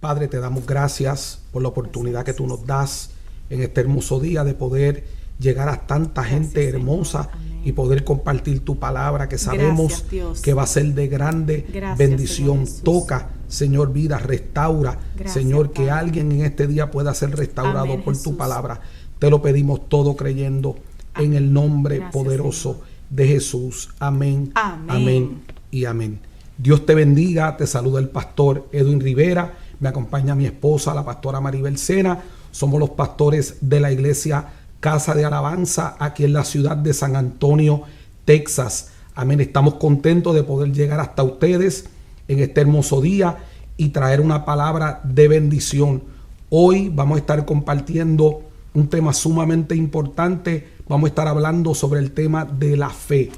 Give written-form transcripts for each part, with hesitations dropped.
Padre, te damos gracias por la oportunidad que tú nos das en este hermoso día de poder llegar a tanta gente hermosa y poder compartir tu palabra, que sabemos que va a ser de grande bendición. Toca, Señor, vida, restaura, Señor, que alguien en este día pueda ser restaurado por tu palabra. Te lo pedimos todo creyendo en el nombre poderoso de Jesús. Amén, amén y amén. Dios te bendiga. Te saluda el pastor Edwin Rivera. Me acompaña mi esposa, la pastora Maribel Sena. Somos los pastores de la iglesia Casa de Alabanza aquí en la ciudad de San Antonio, Texas. Amén. Estamos contentos de poder llegar hasta ustedes en este hermoso día y traer una palabra de bendición. Hoy vamos a estar compartiendo un tema sumamente importante. Vamos a estar hablando sobre el tema de la fe.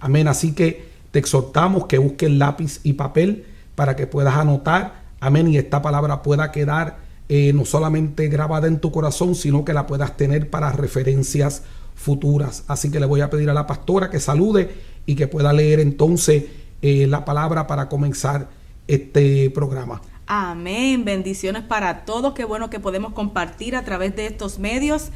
Amén. Así que te exhortamos que busques lápiz y papel para que puedas anotar. Amén. Y esta palabra pueda quedar no solamente grabada en tu corazón, sino que la puedas tener para referencias futuras. Así que le voy a pedir a la pastora que salude y que pueda leer entonces la palabra para comenzar este programa. Amén, bendiciones para todos. Qué bueno que podemos compartir a través de estos medios.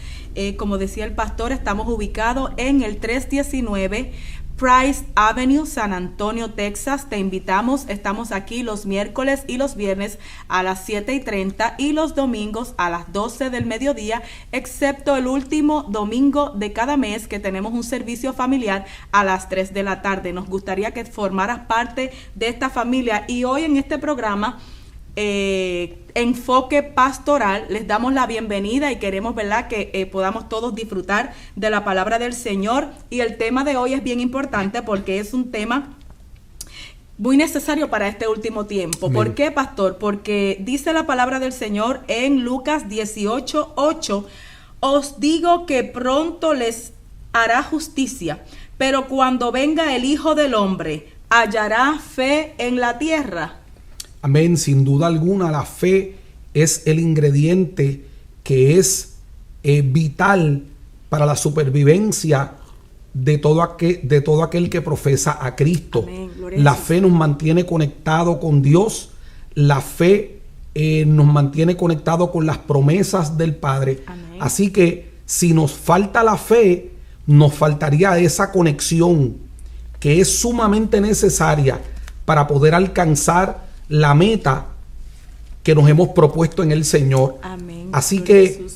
Como decía el pastor, estamos ubicados en el 319 Price Avenue, San Antonio, Texas. Te invitamos, estamos aquí los miércoles y los viernes a las 7:30 y los domingos a las 12 del mediodía, excepto el último domingo de cada mes, que tenemos un servicio familiar a las 3 de la tarde. Nos gustaría que formaras parte de esta familia, y hoy en este programa Enfoque Pastoral les damos la bienvenida y queremos, ¿verdad?, que podamos todos disfrutar de la palabra del Señor. Y el tema de hoy es bien importante porque es un tema muy necesario para este último tiempo. Amén. ¿Por qué, pastor? Porque dice la palabra del Señor en Lucas 18:8: os digo que pronto les hará justicia, pero cuando venga el Hijo del Hombre, ¿hallará fe en la tierra? Amén. Sin duda alguna, la fe es el ingrediente que es vital para la supervivencia de todo aquel que profesa a Cristo. Amén. La fe nos mantiene conectados con Dios. La fe nos mantiene conectados con las promesas del Padre. Amén. Así que si nos falta la fe, nos faltaría esa conexión que es sumamente necesaria para poder alcanzar la meta que nos hemos propuesto en el Señor. Amén. Así que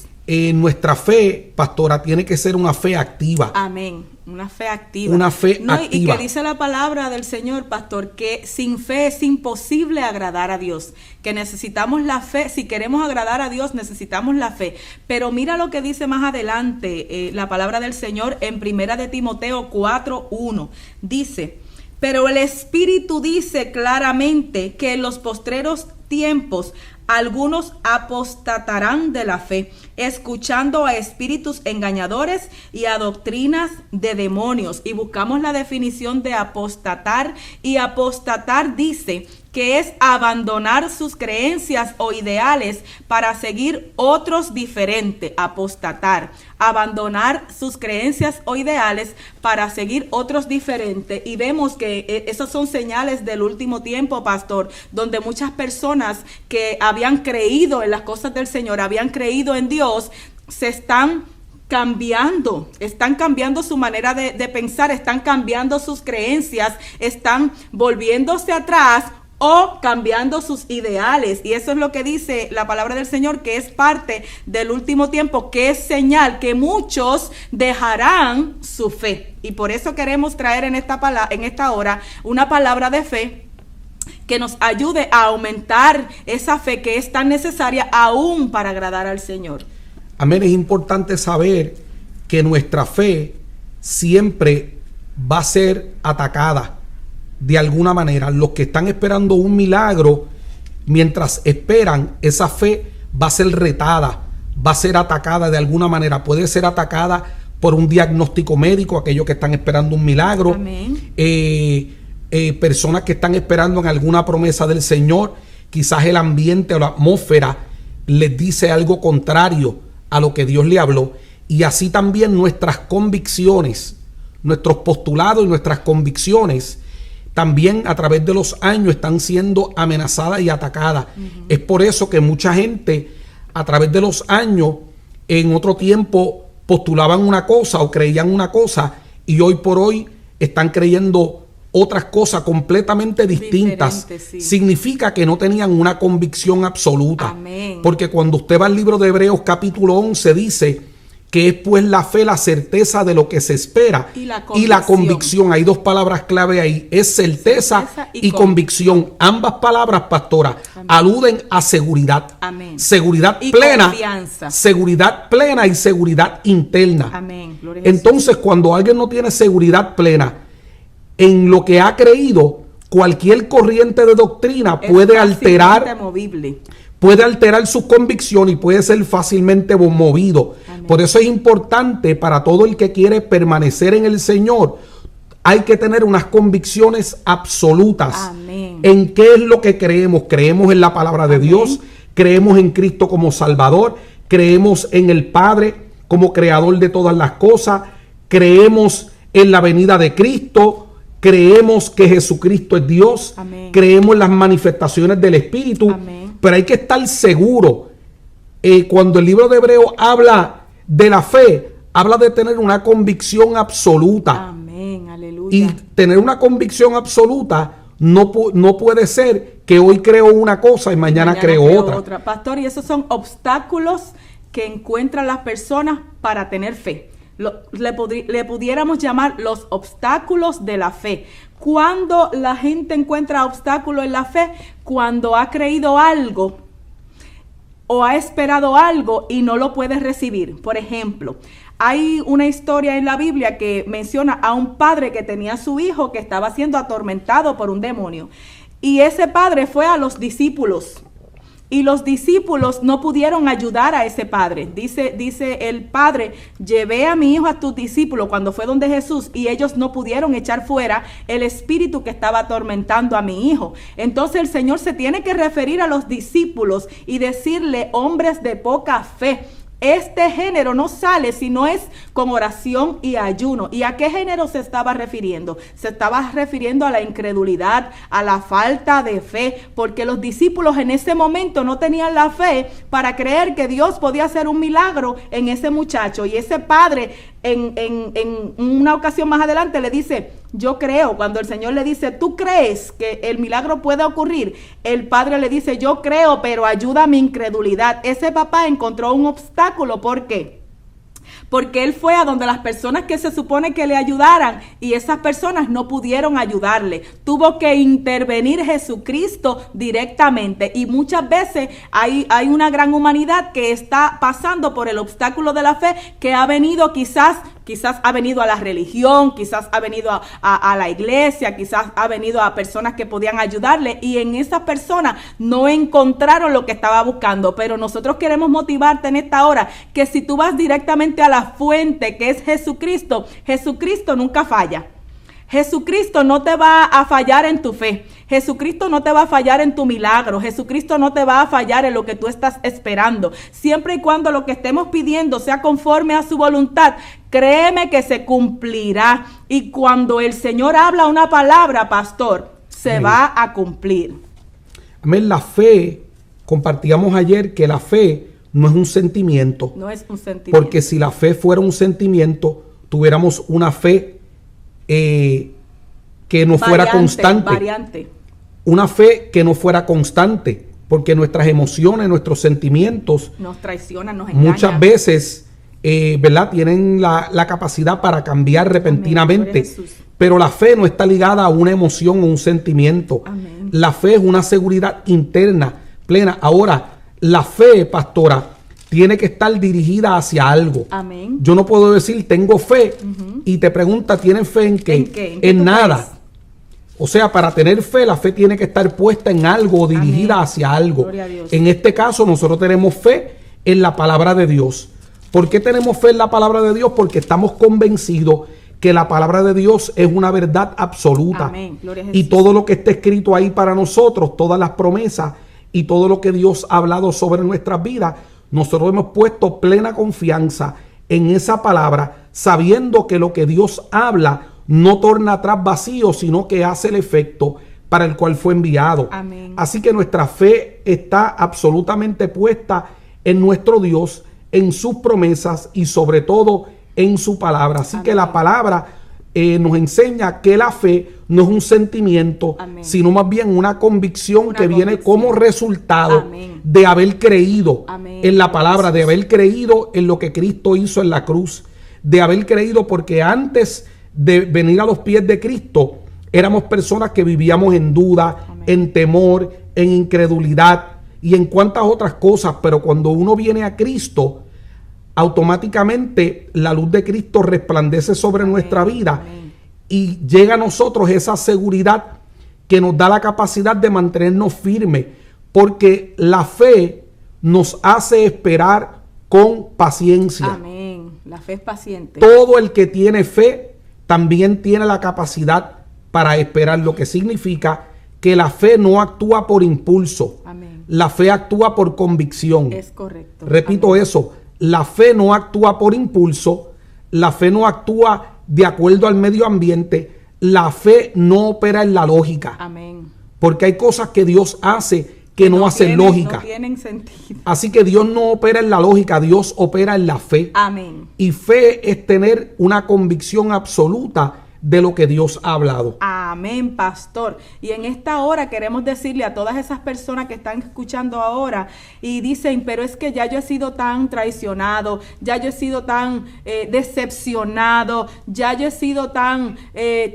nuestra fe, pastora, tiene que ser una fe activa. Amén. Una fe activa. Una fe activa. Y que dice la palabra del Señor, pastor, que sin fe es imposible agradar a Dios. Que necesitamos la fe. Si queremos agradar a Dios, necesitamos la fe. Pero mira lo que dice más adelante la palabra del Señor en 1 de Timoteo 4:1. Dice: pero el Espíritu dice claramente que en los postreros tiempos algunos apostatarán de la fe, escuchando a espíritus engañadores y a doctrinas de demonios. Y buscamos la definición de apostatar, y apostatar dice que es abandonar sus creencias o ideales para seguir otros diferentes. Apostatar, abandonar sus creencias o ideales para seguir otros diferentes. Y vemos que esas son señales del último tiempo, pastor, donde muchas personas que habían creído en las cosas del Señor, habían creído en Dios, se están cambiando su manera de pensar, están cambiando sus creencias, están volviéndose atrás o cambiando sus ideales. Y eso es lo que dice la palabra del Señor, que es parte del último tiempo, que es señal que muchos dejarán su fe. Y por eso queremos traer en esta hora una palabra de fe que nos ayude a aumentar esa fe que es tan necesaria aún para agradar al Señor. Amén. Es importante saber que nuestra fe siempre va a ser atacada de alguna manera. Los que están esperando un milagro, mientras esperan, esa fe va a ser retada, va a ser atacada de alguna manera. Puede ser atacada por un diagnóstico médico, aquellos que están esperando un milagro. Amén. Personas que están esperando en alguna promesa del Señor. Quizás el ambiente o la atmósfera les dice algo contrario a lo que Dios le habló. Y así también nuestras convicciones, nuestros postulados y nuestras convicciones también a través de los años están siendo amenazadas y atacadas. Es por eso que mucha gente a través de los años en otro tiempo postulaban una cosa o creían una cosa y hoy por hoy están creyendo otras cosas completamente distintas. Sí. Significa que no tenían una convicción absoluta. Amén. Porque cuando usted va al libro de Hebreos capítulo 11 dice que es pues la fe, la certeza de lo que se espera y la convicción. Hay dos palabras clave ahí, es certeza y convicción. Ambas palabras, pastora, amén, aluden a seguridad. Amén. Seguridad y plena, confianza. Seguridad plena y seguridad interna. Amén. Gloria a Jesús. Entonces, cuando alguien no tiene seguridad plena en lo que ha creído, cualquier corriente de doctrina puede alterar, puede alterar sus convicciones y puede ser fácilmente movido. Amén. Por eso es importante para todo el que quiere permanecer en el Señor, hay que tener unas convicciones absolutas. Amén. En qué es lo que creemos. Creemos en la palabra de, amén, Dios, creemos en Cristo como Salvador, creemos en el Padre como creador de todas las cosas, creemos en la venida de Cristo, creemos que Jesucristo es Dios, amén, creemos en las manifestaciones del Espíritu, amén, pero hay que estar seguro. Cuando el libro de Hebreos habla de la fe, habla de tener una convicción absoluta. Amén, aleluya. Y tener una convicción absoluta no puede ser que hoy creo una cosa y mañana creo otra. Pastor, y esos son obstáculos que encuentran las personas para tener fe. Le pudiéramos llamar los obstáculos de la fe. Cuando la gente encuentra obstáculos en la fe, cuando ha creído algo o ha esperado algo y no lo puede recibir. Por ejemplo, hay una historia en la Biblia que menciona a un padre que tenía a su hijo que estaba siendo atormentado por un demonio. Y ese padre fue a los discípulos. Y los discípulos no pudieron ayudar a ese padre. Dice el padre, llevé a mi hijo a tus discípulos cuando fue donde Jesús y ellos no pudieron echar fuera el espíritu que estaba atormentando a mi hijo. Entonces el Señor se tiene que referir a los discípulos y decirle, hombres de poca fe. Este género no sale si no es con oración y ayuno. ¿Y a qué género se estaba refiriendo? Se estaba refiriendo a la incredulidad, a la falta de fe, porque los discípulos en ese momento no tenían la fe para creer que Dios podía hacer un milagro en ese muchacho. Y ese padre en una ocasión más adelante le dice, yo creo. Cuando el Señor le dice, ¿tú crees que el milagro puede ocurrir? El padre le dice, yo creo, pero ayuda a mi incredulidad. Ese papá encontró un obstáculo. ¿Por qué? Porque él fue a donde las personas que se supone que le ayudaran y esas personas no pudieron ayudarle. Tuvo que intervenir Jesucristo directamente y muchas veces hay una gran humanidad que está pasando por el obstáculo de la fe, que ha venido quizás ha venido a la religión, quizás ha venido a la iglesia, quizás ha venido a personas que podían ayudarle y en esas personas no encontraron lo que estaba buscando. Pero nosotros queremos motivarte en esta hora que si tú vas directamente a la fuente que es Jesucristo, Jesucristo nunca falla. Jesucristo no te va a fallar en tu fe. Jesucristo no te va a fallar en tu milagro. Jesucristo no te va a fallar en lo que tú estás esperando. Siempre y cuando lo que estemos pidiendo sea conforme a su voluntad, créeme que se cumplirá. Y cuando el Señor habla una palabra, pastor, se va a cumplir. Amén. La fe, compartíamos ayer que la fe no es un sentimiento. No es un sentimiento. Porque si la fe fuera un sentimiento, tuviéramos una fe que no fuera constante. Una fe que no fuera constante, porque nuestras emociones, nuestros sentimientos nos traicionan, nos engañan. Muchas veces, ¿verdad? Tienen la capacidad para cambiar repentinamente. Amén. Pero la fe no está ligada a una emoción o un sentimiento. Amén. La fe es una seguridad interna, plena. Ahora, la fe, pastora, tiene que estar dirigida hacia algo. Amén. Yo no puedo decir tengo fe y te pregunta, ¿tienes fe en qué? ¿En qué? En nada. Crees? O sea, para tener fe, la fe tiene que estar puesta en algo o dirigida hacia algo. En este caso, nosotros tenemos fe en la palabra de Dios. ¿Por qué tenemos fe en la palabra de Dios? Porque estamos convencidos que la palabra de Dios es una verdad absoluta. Amén. Gloria a Jesús. Y todo lo que está escrito ahí para nosotros, todas las promesas y todo lo que Dios ha hablado sobre nuestras vidas, nosotros hemos puesto plena confianza en esa palabra, sabiendo que lo que Dios habla no torna atrás vacío, sino que hace el efecto para el cual fue enviado. Amén. Así que nuestra fe está absolutamente puesta en nuestro Dios, en sus promesas y sobre todo en su palabra. Así Amén. que la palabra nos enseña que la fe no es un sentimiento, Amén. sino más bien una convicción que viene como resultado Amén. de haber creído Amén. en la palabra, de haber creído en lo que Cristo hizo en la cruz, de haber creído porque antes de venir a los pies de Cristo éramos personas que vivíamos en duda, Amén. en temor, en incredulidad y en cuantas otras cosas, pero cuando uno viene a Cristo, automáticamente la luz de Cristo resplandece sobre Amén. nuestra vida. Amén. Y llega a nosotros esa seguridad que nos da la capacidad de mantenernos firmes, porque la fe nos hace esperar con paciencia. Amén. La fe es paciente. Todo el que tiene fe también tiene la capacidad para esperar, lo que significa que la fe no actúa por impulso. Amén. La fe actúa por convicción. Es correcto. Repito Amén. eso, la fe no actúa por impulso, la fe no actúa de acuerdo al medio ambiente, la fe no opera en la lógica. Amén. Porque hay cosas que Dios hace que no hacen lógica. No tienen sentido. Así que Dios no opera en la lógica, Dios opera en la fe. Amén. Y fe es tener una convicción absoluta de lo que Dios ha hablado. Amén, pastor. Y en esta hora queremos decirle a todas esas personas que están escuchando ahora y dicen, pero es que ya yo he sido tan traicionado, ya yo he sido tan decepcionado, ya yo he sido tan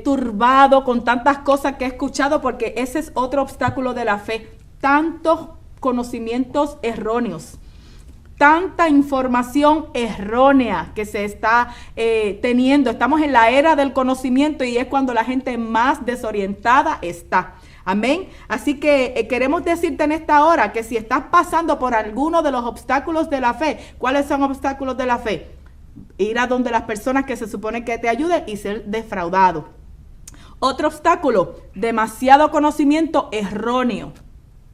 turbado con tantas cosas que he escuchado, porque ese es otro obstáculo de la fe. Tantos conocimientos erróneos, tanta información errónea que se está teniendo. Estamos en la era del conocimiento y es cuando la gente más desorientada está. Amén. Así que queremos decirte en esta hora que si estás pasando por alguno de los obstáculos de la fe, ¿cuáles son obstáculos de la fe? Ir a donde las personas que se supone que te ayuden y ser defraudado. Otro obstáculo, demasiado conocimiento erróneo.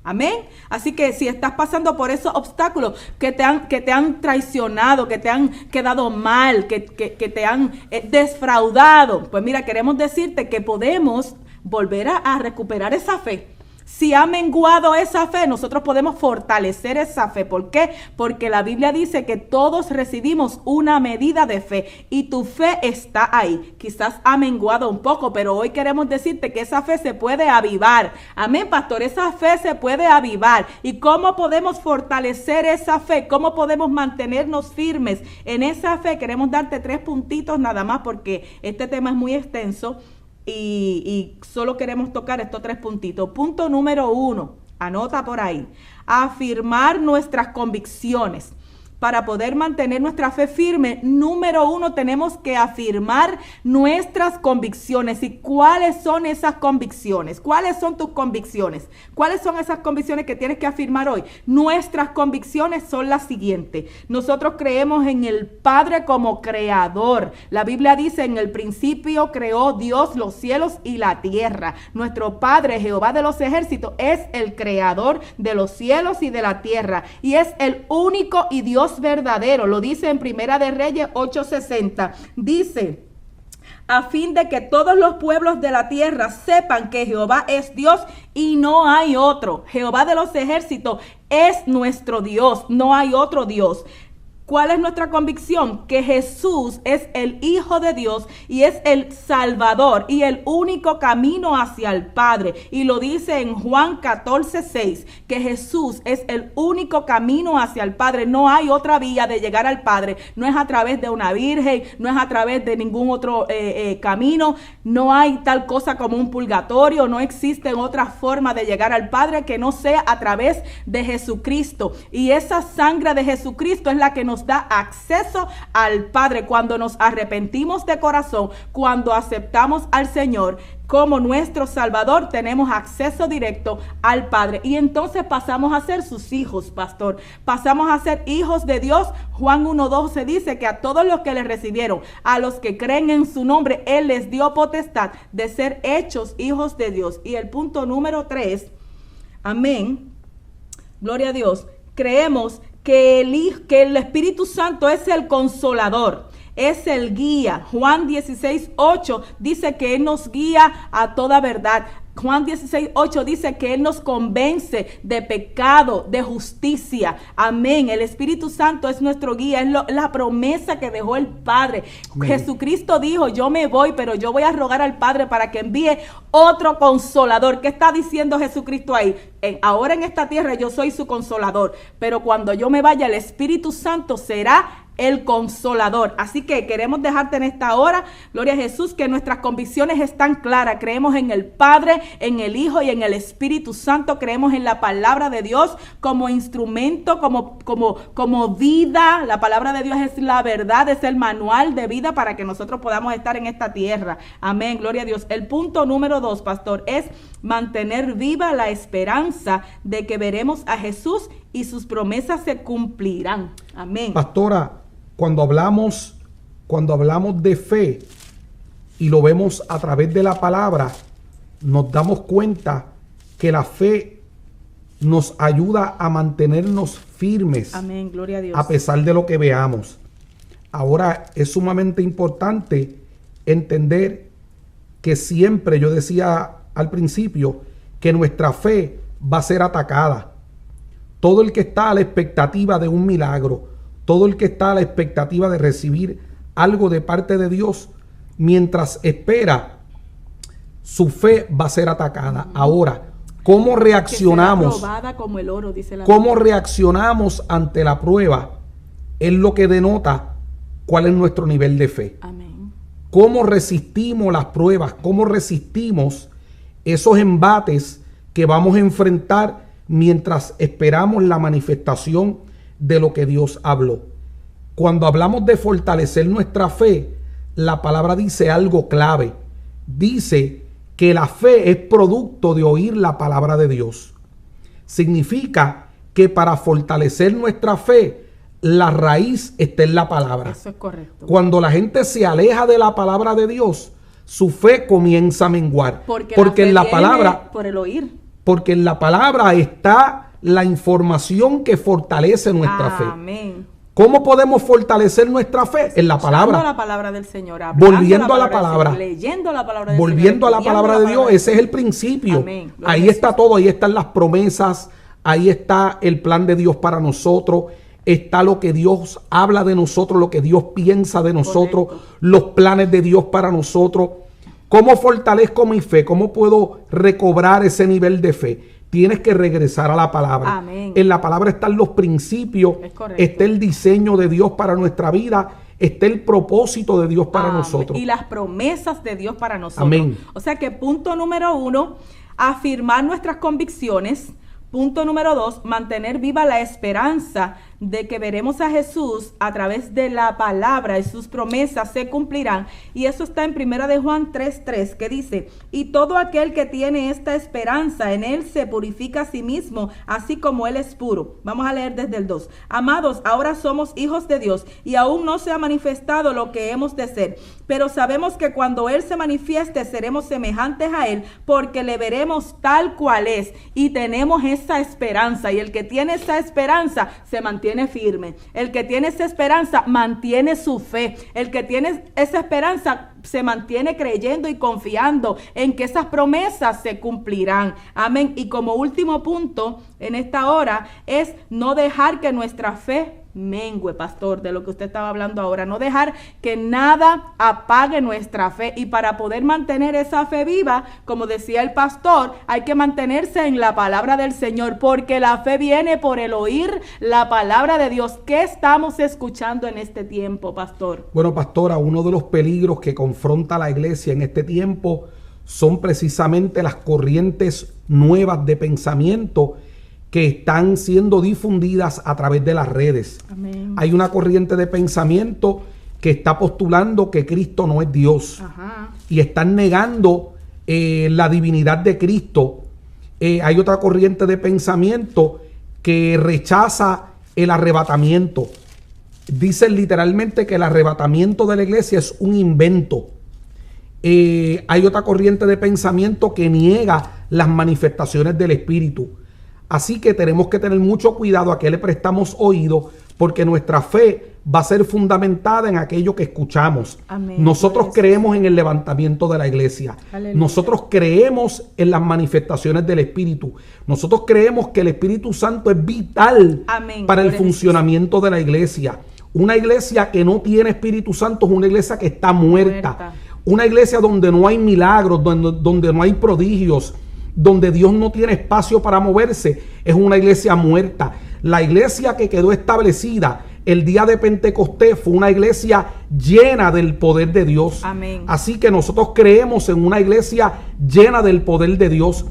Amén. Así que si estás pasando por esos obstáculos que te han traicionado, que te han quedado mal, que te han defraudado, pues mira, queremos decirte que podemos volver a recuperar esa fe. Si ha menguado esa fe, nosotros podemos fortalecer esa fe. ¿Por qué? Porque la Biblia dice que todos recibimos una medida de fe y tu fe está ahí. Quizás ha menguado un poco, pero hoy queremos decirte que esa fe se puede avivar. Amén, pastor, esa fe se puede avivar. ¿Y cómo podemos fortalecer esa fe? ¿Cómo podemos mantenernos firmes en esa fe? Queremos darte 3 puntitos nada más porque este tema es muy extenso. Y solo queremos tocar estos 3 puntitos. Punto número 1, anota por ahí: afirmar nuestras convicciones. Para poder mantener nuestra fe firme, número 1, tenemos que afirmar nuestras convicciones. ¿Y cuáles son esas convicciones? ¿Cuáles son tus convicciones? ¿Cuáles son esas convicciones que tienes que afirmar hoy? Nuestras convicciones son las siguientes. Nosotros creemos en el Padre como creador. La Biblia dice, en el principio creó Dios los cielos y la tierra. Nuestro Padre, Jehová de los ejércitos, es el creador de los cielos y de la tierra. Y es el único y Dios verdadero. Lo dice en Primera de Reyes 8:60. Dice: a fin de que todos los pueblos de la tierra sepan que Jehová es Dios y no hay otro. Jehová de los ejércitos es nuestro Dios, no hay otro Dios. ¿Cuál es nuestra convicción? Que Jesús es el Hijo de Dios y es el Salvador y el único camino hacia el Padre. Y lo dice en Juan 14:6, que Jesús es el único camino hacia el Padre. No hay otra vía de llegar al Padre. No es a través de una virgen, no es a través de ningún otro camino. No hay tal cosa como un purgatorio. No existe otra forma de llegar al Padre que no sea a través de Jesucristo. Y esa sangre de Jesucristo es la que nos da acceso al Padre cuando nos arrepentimos de corazón, cuando aceptamos al Señor como nuestro Salvador. Tenemos acceso directo al Padre y entonces pasamos a ser sus hijos, pastor. Pasamos a ser hijos de Dios. Juan 1:12 dice que a todos los que le recibieron, a los que creen en su nombre, Él les dio potestad de ser hechos hijos de Dios. Y el punto número 3, amén, gloria a Dios, creemos que el Espíritu Santo es el consolador, es el guía. Juan 16:8 dice que Él nos guía a toda verdad. Juan 16:8 dice que Él nos convence de pecado, de justicia. Amén. El Espíritu Santo es nuestro guía, es la promesa que dejó el Padre. Amén. Jesucristo dijo, yo me voy, pero yo voy a rogar al Padre para que envíe otro consolador. ¿Qué está diciendo Jesucristo ahí? Ahora en esta tierra yo soy su consolador, pero cuando yo me vaya, el Espíritu Santo será el consolador. Así que queremos dejarte en esta hora, gloria a Jesús, que nuestras convicciones están claras. Creemos en el Padre, en el Hijo y en el Espíritu Santo. Creemos en la palabra de Dios como instrumento, como vida. La palabra de Dios es la verdad, es el manual de vida para que nosotros podamos estar en esta tierra. Amén, gloria a Dios. El punto número 2, pastor, es mantener viva la esperanza de que veremos a Jesús y sus promesas se cumplirán. Amén. Pastora, cuando hablamos de fe y lo vemos a través de la palabra, nos damos cuenta que la fe nos ayuda a mantenernos firmes. Amén, gloria a Dios. A pesar de lo que veamos. Ahora es sumamente importante entender que siempre, yo decía al principio, que nuestra fe va a ser atacada. Todo el que está a la expectativa de un milagro, todo el que está a la expectativa de recibir algo de parte de Dios, mientras espera, su fe va a ser atacada. Ahora, ¿cómo reaccionamos? Probada como el oro, dice la ¿Cómo reaccionamos ante la prueba? Es lo que denota cuál es nuestro nivel de fe. Amén. ¿Cómo resistimos las pruebas? ¿Cómo resistimos esos embates que vamos a enfrentar mientras esperamos la manifestación de lo que Dios habló? Cuando hablamos de fortalecer nuestra fe, la palabra dice algo clave. Dice que la fe es producto de oír la palabra de Dios. Significa que para fortalecer nuestra fe, la raíz está en la palabra. Eso es correcto. Cuando la gente se aleja de la palabra de Dios, su fe comienza a menguar. Porque en la palabra, por el oír. Porque en la palabra está la información que fortalece nuestra fe. Amén. ¿Cómo podemos fortalecer nuestra fe? En la palabra. La palabra del Señor. Volviendo a la palabra. Leyendo la palabra del Señor. Volviendo a la palabra de Dios. Ese es el principio. Amén. Ahí está todo. Ahí están las promesas. Ahí está el plan de Dios para nosotros. Está lo que Dios habla de nosotros, lo que Dios piensa de nosotros, correcto, los planes de Dios para nosotros. ¿Cómo fortalezco mi fe? ¿Cómo puedo recobrar ese nivel de fe? Tienes que regresar a la palabra. Amén. En la palabra están los principios, está el diseño de Dios para nuestra vida, está el propósito de Dios para nosotros. Y las promesas de Dios para nosotros. Amén. O sea que punto número 1, afirmar nuestras convicciones. Punto número 2, mantener viva la esperanza de que veremos a Jesús a través de la palabra y sus promesas se cumplirán. Y eso está en 1 de Juan 3:3, que dice, y todo aquel que tiene esta esperanza en él se purifica a sí mismo, así como él es puro. Vamos a leer desde el 2. Amados, ahora somos hijos de Dios y aún no se ha manifestado lo que hemos de ser, pero sabemos que cuando él se manifieste seremos semejantes a él, porque le veremos tal cual es, y tenemos esa esperanza. Y el que tiene esa esperanza se mantiene firme. El que tiene esa esperanza mantiene su fe. El que tiene esa esperanza se mantiene creyendo y confiando en que esas promesas se cumplirán. Amén. Y como último punto en esta hora es no dejar que nuestra fe mengue, pastor, de lo que usted estaba hablando ahora. No dejar que nada apague nuestra fe. Y para poder mantener esa fe viva, como decía el pastor, hay que mantenerse en la palabra del Señor, porque la fe viene por el oír la palabra de Dios. ¿Qué estamos escuchando en este tiempo, pastor? Bueno, pastora, uno de los peligros que confronta la iglesia en este tiempo son precisamente las corrientes nuevas de pensamiento que están siendo difundidas a través de las redes. Amén. Hay una corriente de pensamiento que está postulando que Cristo no es Dios. Ajá. Y están negando la divinidad de Cristo. Hay otra corriente de pensamiento que rechaza el arrebatamiento. Dicen literalmente que el arrebatamiento de la iglesia es un invento. Hay otra corriente de pensamiento que niega las manifestaciones del Espíritu. Así que tenemos que tener mucho cuidado a qué le prestamos oído, porque nuestra fe va a ser fundamentada en aquello que escuchamos. Amén. Nosotros creemos en el levantamiento de la iglesia. Aleluya. Nosotros creemos en las manifestaciones del Espíritu. Nosotros creemos que el Espíritu Santo es vital Amén. para el Gloria a funcionamiento de la iglesia. Una iglesia que no tiene Espíritu Santo es una iglesia que está muerta. Una iglesia donde no hay milagros, donde no hay prodigios, donde Dios no tiene espacio para moverse, es una iglesia muerta. La iglesia que quedó establecida el día de Pentecostés fue una iglesia llena del poder de Dios. Amén. Así que nosotros creemos en una iglesia llena del poder de Dios.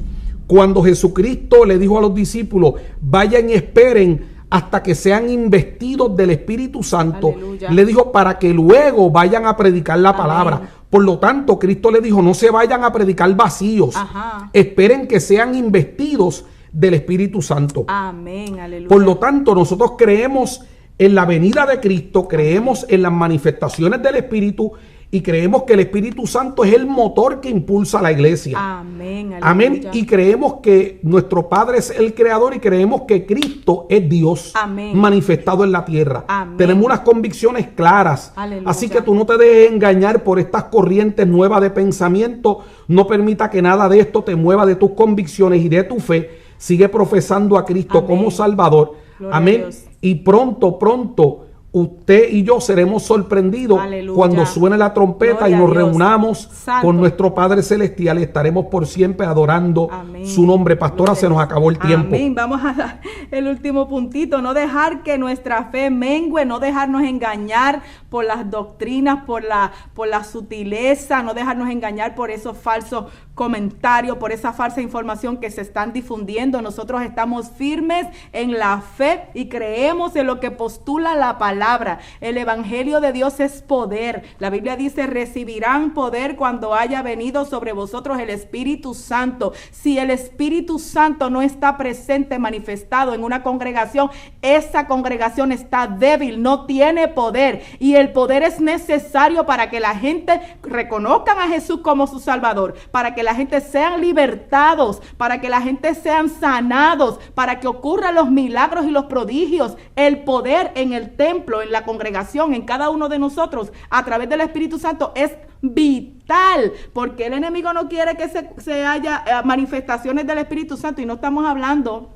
Cuando Jesucristo le dijo a los discípulos, vayan y esperen hasta que sean investidos del Espíritu Santo, aleluya, le dijo para que luego vayan a predicar la palabra. Amén. Por lo tanto, Cristo le dijo, no se vayan a predicar vacíos. Ajá. Esperen que sean investidos del Espíritu Santo. Amén, aleluya. Por lo tanto, nosotros creemos en la venida de Cristo, creemos en las manifestaciones del Espíritu y creemos que el Espíritu Santo es el motor que impulsa a la iglesia. Amén, aleluya. Amén. Y creemos que nuestro Padre es el Creador y creemos que Cristo es Dios. Amén. Manifestado en la tierra. Amén. Tenemos unas convicciones claras. Aleluya. Así que tú no te dejes engañar por estas corrientes nuevas de pensamiento. No permita que nada de esto te mueva de tus convicciones y de tu fe. Sigue profesando a Cristo Amén. como Salvador. Gloria Amén. a Dios. Y pronto, usted y yo seremos sorprendidos, aleluya, cuando suene la trompeta gloria y nos a Dios, reunamos santo, con nuestro Padre Celestial y estaremos por siempre adorando amén, su nombre. Pastora, gloria, se nos acabó el tiempo. Amén. Vamos a dar el último puntito. No dejar que nuestra fe mengue, no dejarnos engañar por las doctrinas, por la sutileza, no dejarnos engañar por esos falsos comentarios, por esa falsa información que se están difundiendo. Nosotros estamos firmes en la fe y creemos en lo que postula la palabra. El evangelio de Dios es poder. La Biblia dice, recibirán poder cuando haya venido sobre vosotros el Espíritu Santo. Si el Espíritu Santo no está presente, manifestado en una congregación, esa congregación está débil, no tiene poder. Y el poder es necesario para que la gente reconozcan a Jesús como su Salvador, para que la gente sean libertados, para que la gente sean sanados, para que ocurran los milagros y los prodigios. El poder en el templo, en la congregación, en cada uno de nosotros, a través del Espíritu Santo, es vital, porque el enemigo no quiere que se haya manifestaciones del Espíritu Santo. Y no estamos hablando,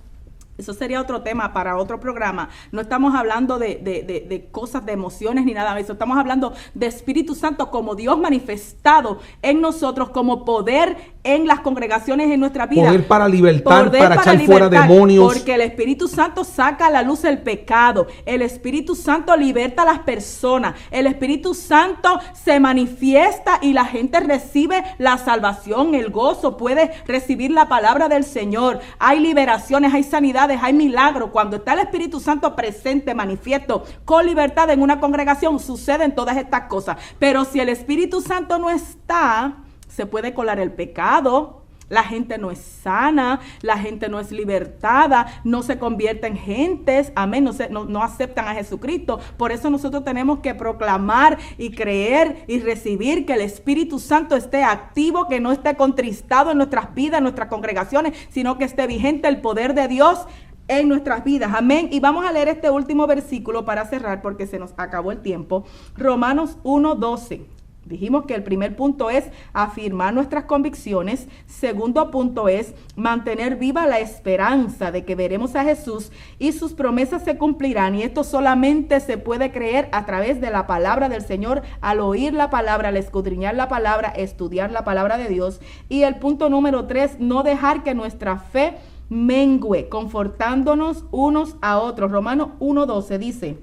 eso sería otro tema para otro programa, no estamos hablando de cosas, de emociones ni nada de eso. Estamos hablando de Espíritu Santo como Dios manifestado en nosotros, como poder en las congregaciones, en nuestra vida. Poder para libertar, poder para echar fuera demonios. Porque el Espíritu Santo saca a la luz el pecado. El Espíritu Santo liberta a las personas. El Espíritu Santo se manifiesta y la gente recibe la salvación, el gozo, puede recibir la palabra del Señor. Hay liberaciones, hay sanidades, hay milagros. Cuando está el Espíritu Santo presente, manifiesto, con libertad en una congregación, suceden todas estas cosas. Pero si el Espíritu Santo no está, se puede colar el pecado, la gente no es sana, la gente no es libertada, no se convierte en gentes, amén, no aceptan a Jesucristo. Por eso nosotros tenemos que proclamar y creer y recibir que el Espíritu Santo esté activo, que no esté contristado en nuestras vidas, en nuestras congregaciones, sino que esté vigente el poder de Dios en nuestras vidas, amén. Y vamos a leer este último versículo para cerrar, porque se nos acabó el tiempo. Romanos 1:12. Dijimos que el primer punto es afirmar nuestras convicciones. Segundo punto es mantener viva la esperanza de que veremos a Jesús y sus promesas se cumplirán. Y esto solamente se puede creer a través de la palabra del Señor, al oír la palabra, al escudriñar la palabra, estudiar la palabra de Dios. Y el punto número 3, no dejar que nuestra fe mengue, confortándonos unos a otros. Romanos 1:12 dice,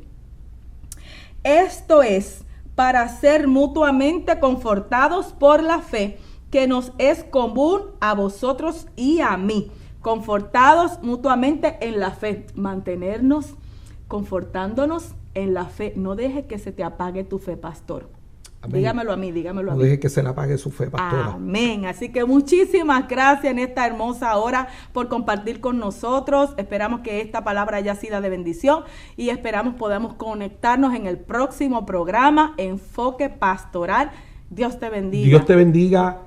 esto es para ser mutuamente confortados por la fe que nos es común a vosotros y a mí. Confortados mutuamente en la fe. Mantenernos confortándonos en la fe. No deje que se te apague tu fe, pastor. Amén. Dígamelo a mí. No deje que se le apague su fe, pastora. Amén. Así que muchísimas gracias en esta hermosa hora por compartir con nosotros. Esperamos que esta palabra haya sido de bendición y esperamos podamos conectarnos en el próximo programa Enfoque Pastoral. Dios te bendiga. Dios te bendiga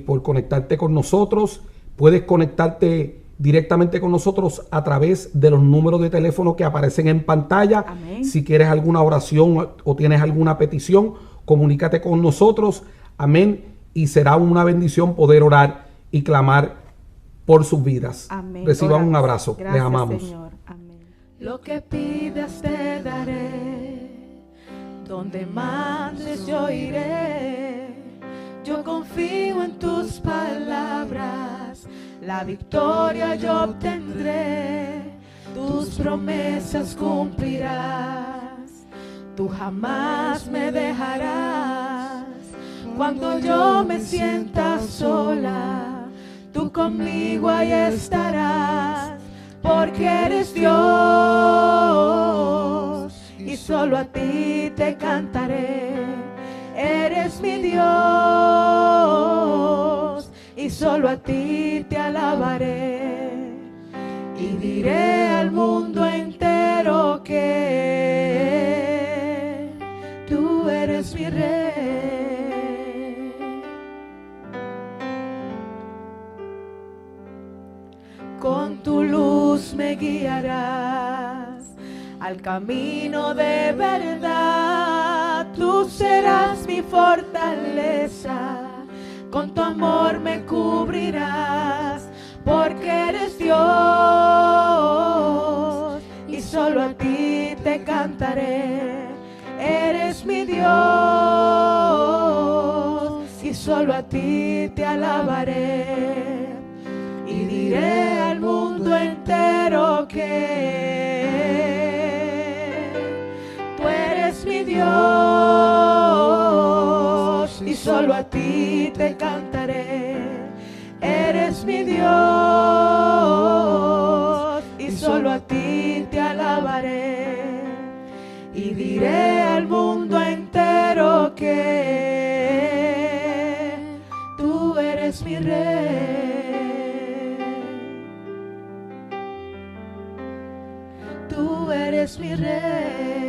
por conectarte con nosotros. Puedes conectarte directamente con nosotros a través de los números de teléfono que aparecen en pantalla. Amén. Si quieres alguna oración o tienes alguna petición, comunícate con nosotros. Amén. Y será una bendición poder orar y clamar por sus vidas. Amén. Reciban Oramos. un abrazo. Gracias, Les amamos. Señor. Amén. Lo que pidas te daré, donde mandes yo iré. Yo confío en tus palabras, la victoria yo obtendré. Tus promesas cumplirás, tú jamás me dejarás. Cuando yo me sienta sola, tú conmigo ahí estarás, porque eres Dios y solo a ti te cantaré. Eres mi Dios y solo a ti te alabaré, y diré al mundo entero que tú eres mi Rey. Con tu luz me guiarás al camino de verdad. Tú serás mi fortaleza, con tu amor me cubrirás, porque eres Dios y solo a ti te cantaré. Eres mi Dios y solo a ti te alabaré, y diré al mundo entero que tú eres mi Dios y solo a ti te cantaré. Eres mi Dios y solo a ti te alabaré, y diré al mundo entero que tú eres mi Rey. Tú eres mi Rey.